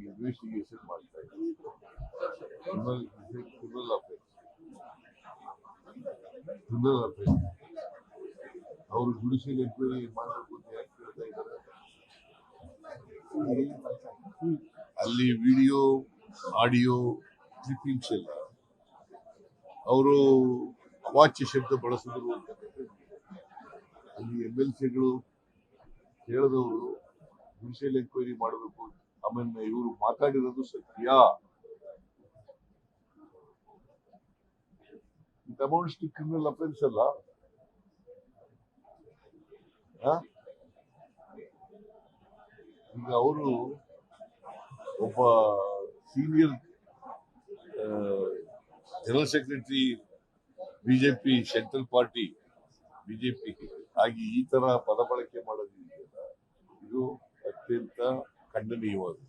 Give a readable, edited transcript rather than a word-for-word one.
Investigation ಮಾಡ್ತಾ ಇದ್ದಾರೆ. Criminal offence ಅವರು ಜುಡಿಷಿಯಲ್ ಎನ್ಕ್ವೈರಿ ಮಾಡಬೇಕು ಅಂತ ಯಾಕೆ ಕೇಳ್ತಾ ಇದ್ದಾರೆ? ಅಲ್ಲಿ ವಿಡಿಯೋ ಆಡಿಯೋ ಕ್ಲಿಪ್ಪಿಂಗ್ಸ್ ಎಲ್ಲ ಅವರು ಅವಾಚ್ಯ ಶಬ್ದ ಬಳಸಿದ್ರು ಅಂತಕ್ಕಂಥದ್ದು ಅಲ್ಲಿ MLCಗಳು ಹೇಳಿದವರು ಜುಡಿಷಿಯಲ್ ಎನ್ಕ್ವೈರಿ ಮಾಡಬೇಕು. ಆಮೇಲೆ ಇವರು ಮಾತಾಡಿರೋದು ಸತ್ಯ. It amounts to criminal offence ಅಲ್ಲ. ಈಗ ಅವರು ಒಬ್ಬ senior general secretary BJP central party BJP ಆಗಿ ಈ ತರ ಪದ ಬಳಕೆ ಮಾಡೋದಿದೆಯಲ್ಲ, ಇದು ಅತ್ಯಂತ ಖಂಡನೀಯವಾಗಿದೆ.